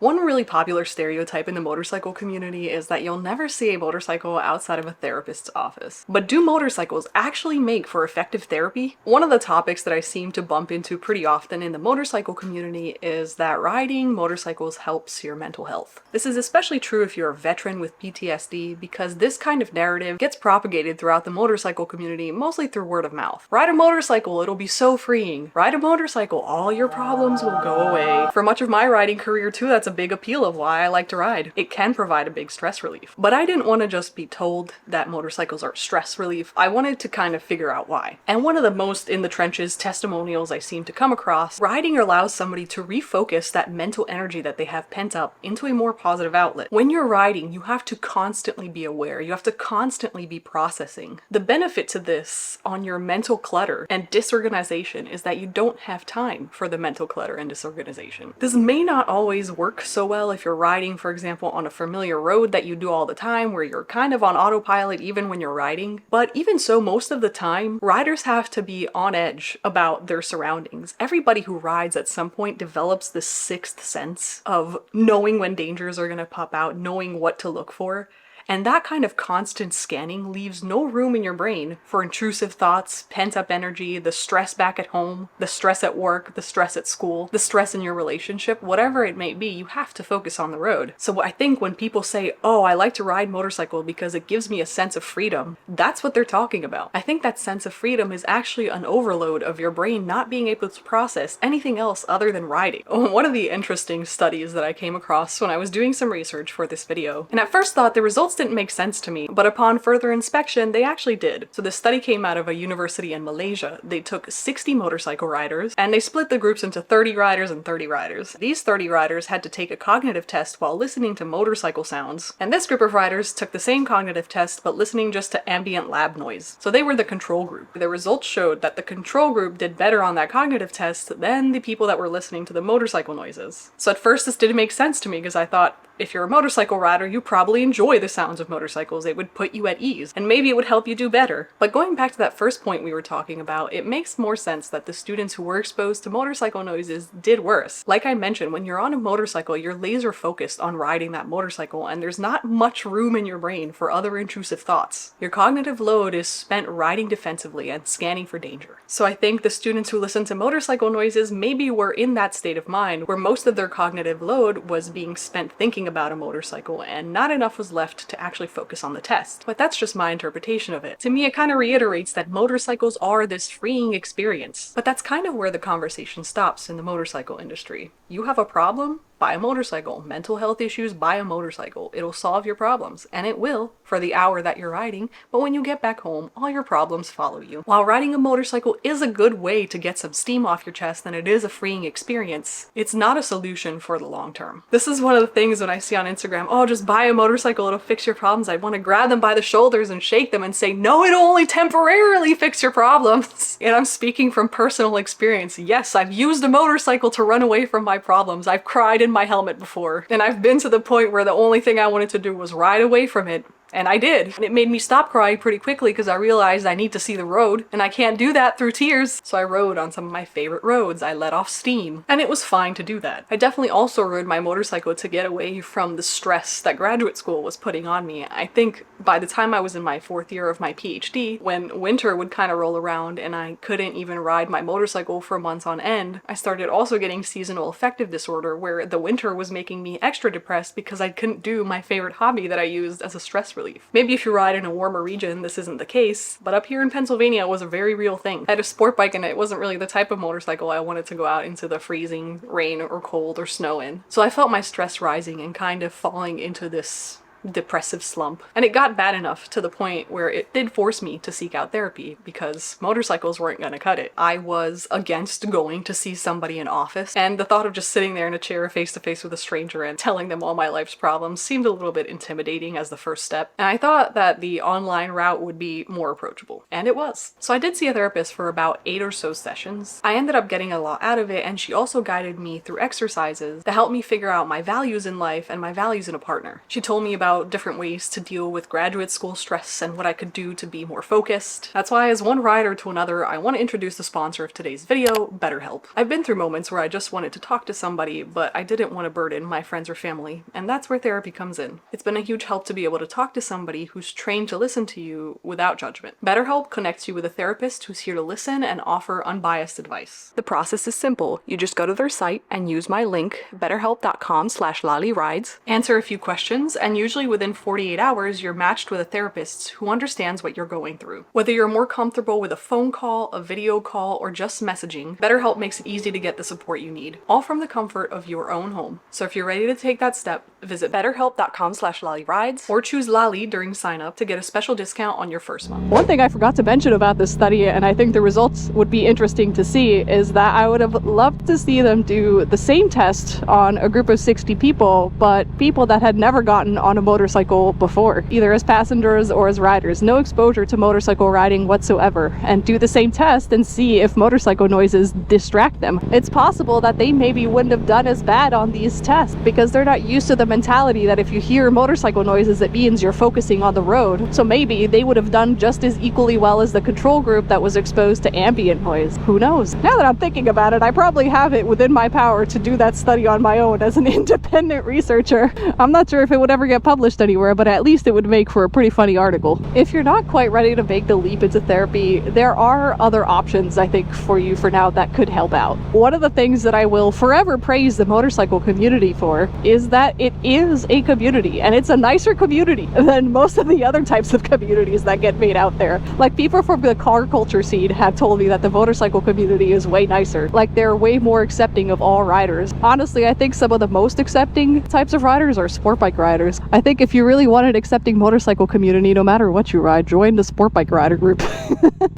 One really popular stereotype in the motorcycle community is that you'll never see a motorcycle outside of a therapist's office. But do motorcycles actually make for effective therapy? One of the topics that I seem to bump into pretty often in the motorcycle community is that riding motorcycles helps your mental health. This is especially true if you're a veteran with PTSD, because this kind of narrative gets propagated throughout the motorcycle community mostly through word of mouth. Ride a motorcycle, it'll be so freeing. Ride a motorcycle, all your problems will go away. For much of my riding career too, that's a big appeal of why I like to ride. It can provide a big stress relief. But I didn't want to just be told that motorcycles are stress relief. I wanted to kind of figure out why. And one of the most in the trenches testimonials I seem to come across, riding allows somebody to refocus that mental energy that they have pent up into a more positive outlet. When you're riding, you have to constantly be aware. You have to constantly be processing. The benefit to this on your mental clutter and disorganization is that you don't have time for the mental clutter and disorganization. This may not always work so well if you're riding, for example, on a familiar road that you do all the time where you're kind of on autopilot even when you're riding. But even so, most of the time, riders have to be on edge about their surroundings. Everybody who rides at some point develops this sixth sense of knowing when dangers are going to pop out, knowing what to look for. And that kind of constant scanning leaves no room in your brain for intrusive thoughts, pent-up energy, the stress back at home, the stress at work, the stress at school, the stress in your relationship, whatever it may be, you have to focus on the road. So I think when people say, oh, I like to ride motorcycle because it gives me a sense of freedom, that's what they're talking about. I think that sense of freedom is actually an overload of your brain not being able to process anything else other than riding. One of the interesting studies that I came across when I was doing some research for this video, and at first thought the results didn't make sense to me, but upon further inspection, they actually did. So this study came out of a university in Malaysia. They took 60 motorcycle riders, and they split the groups into 30 riders and 30 riders. These 30 riders had to take a cognitive test while listening to motorcycle sounds, and this group of riders took the same cognitive test but listening just to ambient lab noise. So they were the control group. The results showed that the control group did better on that cognitive test than the people that were listening to the motorcycle noises. So at first this didn't make sense to me because I thought, if you're a motorcycle rider, you probably enjoy the sounds of motorcycles. It would put you at ease, and maybe it would help you do better. But going back to that first point we were talking about, it makes more sense that the students who were exposed to motorcycle noises did worse. Like I mentioned, when you're on a motorcycle, you're laser focused on riding that motorcycle, and there's not much room in your brain for other intrusive thoughts. Your cognitive load is spent riding defensively and scanning for danger. So I think the students who listen to motorcycle noises maybe were in that state of mind where most of their cognitive load was being spent thinking about a motorcycle and not enough was left to actually focus on the test. But that's just my interpretation of it. To me, it kind of reiterates that motorcycles are this freeing experience. But that's kind of where the conversation stops in the motorcycle industry. You have a problem? Buy a motorcycle. Mental health issues, buy a motorcycle. It'll solve your problems. And it will for the hour that you're riding, but when you get back home, all your problems follow you. While riding a motorcycle is a good way to get some steam off your chest and it is a freeing experience, it's not a solution for the long term. This is one of the things when I see on Instagram, oh, just buy a motorcycle, it'll fix your problems. I want to grab them by the shoulders and shake them and say, no, it'll only temporarily fix your problems. And I'm speaking from personal experience. Yes, I've used a motorcycle to run away from my problems. I've cried in my helmet before, and I've been to the point where the only thing I wanted to do was ride away from it. And I did. And it made me stop crying pretty quickly because I realized I need to see the road, and I can't do that through tears. So I rode on some of my favorite roads. I let off steam, and it was fine to do that. I definitely also rode my motorcycle to get away from the stress that graduate school was putting on me. I think by the time I was in my 4th year of my PhD, when winter would kind of roll around and I couldn't even ride my motorcycle for months on end, I started also getting seasonal affective disorder where the winter was making me extra depressed because I couldn't do my favorite hobby that I used as a stress relief. Maybe if you ride in a warmer region, this isn't the case, but up here in Pennsylvania, it was a very real thing. I had a sport bike and it wasn't really the type of motorcycle I wanted to go out into the freezing rain or cold or snow in. So I felt my stress rising and kind of falling into this depressive slump. And it got bad enough to the point where it did force me to seek out therapy because motorcycles weren't gonna cut it. I was against going to see somebody in office, and the thought of just sitting there in a chair face to face with a stranger and telling them all my life's problems seemed a little bit intimidating as the first step. And I thought that the online route would be more approachable, and it was. So I did see a therapist for about 8 or so sessions. I ended up getting a lot out of it, and she also guided me through exercises to help me figure out my values in life and my values in a partner. She told me about about different ways to deal with graduate school stress and what I could do to be more focused. That's why, as one rider to another, I want to introduce the sponsor of today's video, BetterHelp. I've been through moments where I just wanted to talk to somebody, but I didn't want to burden my friends or family, and that's where therapy comes in. It's been a huge help to be able to talk to somebody who's trained to listen to you without judgment. BetterHelp connects you with a therapist who's here to listen and offer unbiased advice. The process is simple. You just go to their site and use my link, betterhelp.com/LaliRides, answer a few questions, and usually within 48 hours, you're matched with a therapist who understands what you're going through. Whether you're more comfortable with a phone call, a video call, or just messaging, BetterHelp makes it easy to get the support you need, all from the comfort of your own home. So if you're ready to take that step, visit betterhelp.com/LaliRides or choose Lali during sign up to get a special discount on your first month. One thing I forgot to mention about this study, and I think the results would be interesting to see, is that I would have loved to see them do the same test on a group of 60 people, but people that had never gotten on a motorcycle before, either as passengers or as riders, no exposure to motorcycle riding whatsoever, and do the same test and see if motorcycle noises distract them. It's possible that they maybe wouldn't have done as bad on these tests because they're not used to the mentality that if you hear motorcycle noises, it means you're focusing on the road. So maybe they would have done just as equally well as the control group that was exposed to ambient noise. Who knows? Now that I'm thinking about it, I probably have it within my power to do that study on my own as an independent researcher. I'm not sure if it would ever get published anywhere, but at least it would make for a pretty funny article. If you're not quite ready to make the leap into therapy, there are other options, I think, for you for now that could help out. One of the things that I will forever praise the motorcycle community for is that it is a community, and it's a nicer community than most of the other types of communities that get made out there. Like, people from the car culture scene have told me that the motorcycle community is way nicer. Like, they're way more accepting of all riders. Honestly, I think some of the most accepting types of riders are sport bike riders. I think if you really want an accepting motorcycle community, no matter what you ride, join the sport bike rider group.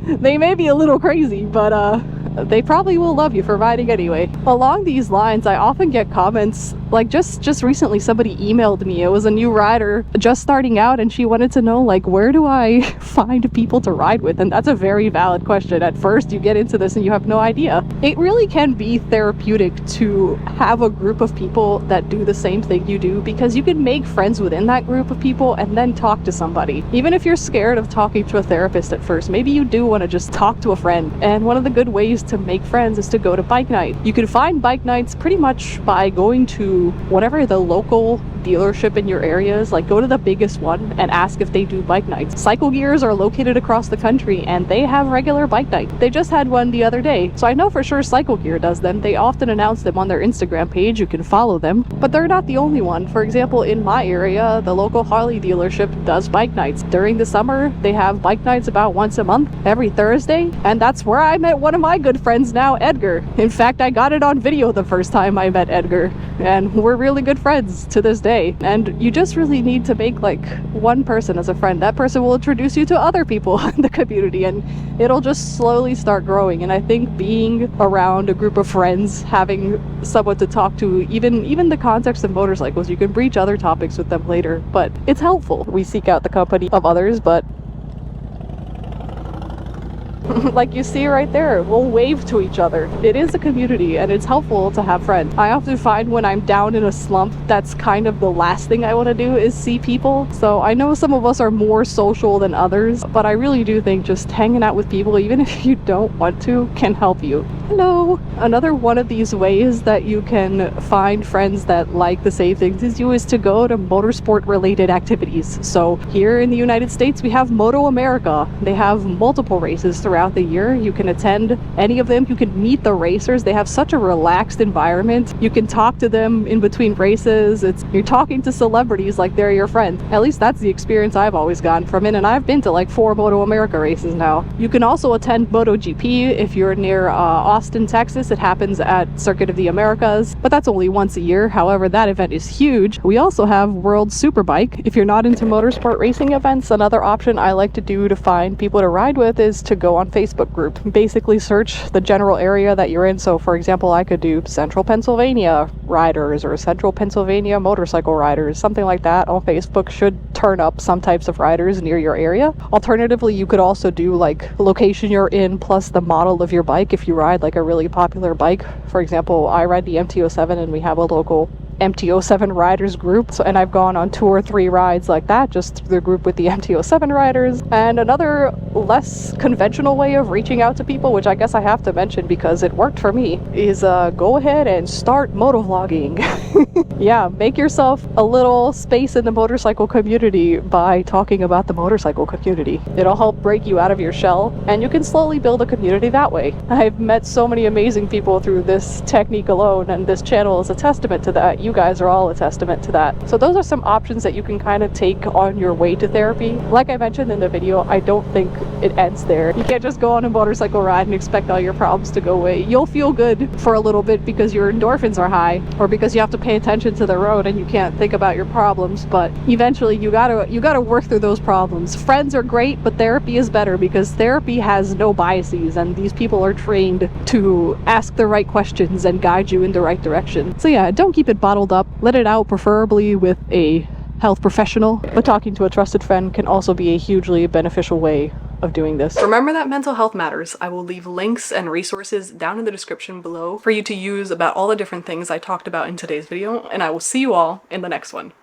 They may be a little crazy, but they probably will love you for riding anyway. Along these lines, I often get comments, like just recently somebody emailed me. It was a new rider just starting out, and she wanted to know, like, where do I find people to ride with? And that's a very valid question. At first you get into this and you have no idea. It really can be therapeutic to have a group of people that do the same thing you do, because you can make friends within that group of people and then talk to somebody. Even if you're scared of talking to a therapist at first, maybe you do want to just talk to a friend. And one of the good ways to make friends is to go to bike night. You can find bike nights pretty much by going to whatever the local dealership in your area is. Like, go to the biggest one and ask if they do bike nights. Cycle Gears are located across the country and they have regular bike nights. They just had one the other day, so I know for sure Cycle Gear does them. They often announce them on their Instagram page. You can follow them, but they're not the only one. For example, in my area, the local Harley dealership does bike nights. During the summer, they have bike nights about once a month, every Thursday, and that's where I met one of my good friends now, Edgar. In fact, I got it on video the first time I met Edgar, and we're really good friends to this day. And you just really need to make like one person as a friend. That person will introduce you to other people in the community, and it'll just slowly start growing. And I think being around a group of friends, having someone to talk to, even the context of motorcycles, you can breach other topics with them later, but it's helpful. We seek out the company of others, but like you see right there, we'll wave to each other. It is a community and it's helpful to have friends. I often find when I'm down in a slump, that's kind of the last thing I want to do is see people. So I know some of us are more social than others, but I really do think just hanging out with people, even if you don't want to, can help you. Hello! Another one of these ways that you can find friends that like the same things as you is to go to motorsport related activities. So here in the United States, we have Moto America. They have multiple races throughout the year. You can attend any of them. You can meet the racers. They have such a relaxed environment. You can talk to them in between races. You're talking to celebrities like they're your friends. At least that's the experience I've always gotten from it, and I've been to like 4 Moto America races now. You can also attend MotoGP if you're near Austin, Texas. It happens at Circuit of the Americas, but that's only once a year. However, that event is huge. We also have World Superbike. If you're not into motorsport racing events, another option I like to do to find people to ride with is to go on Facebook group. Basically search the general area that you're in. So for example, I could do Central Pennsylvania riders or Central Pennsylvania motorcycle riders, something like that on Facebook should turn up some types of riders near your area. Alternatively, you could also do like location you're in plus the model of your bike if you ride like a really popular bike. For example, I ride the MT-07 and we have a local MTO7 riders group, and I've gone on 2 or 3 rides like that just through the group with the MTO7 riders. And another less conventional way of reaching out to people, which I guess I have to mention because it worked for me, is go ahead and start motovlogging. Yeah, make yourself a little space in the motorcycle community by talking about the motorcycle community. It'll help break you out of your shell, and you can slowly build a community that way. I've met so many amazing people through this technique alone, and this channel is a testament to that. You guys are all a testament to that. So those are some options that you can kind of take on your way to therapy. Like I mentioned in the video, I don't think it ends there. You can't just go on a motorcycle ride and expect all your problems to go away. You'll feel good for a little bit because your endorphins are high, or because you have to pay attention to the road and you can't think about your problems, but eventually you gotta work through those problems. Friends are great, but therapy is better because therapy has no biases, and these people are trained to ask the right questions and guide you in the right direction. So yeah, don't keep it bottled up. Let it out, preferably with a health professional, but talking to a trusted friend can also be a hugely beneficial way of doing this. Remember that mental health matters. I will leave links and resources down in the description below for you to use about all the different things I talked about in today's video, and I will see you all in the next one.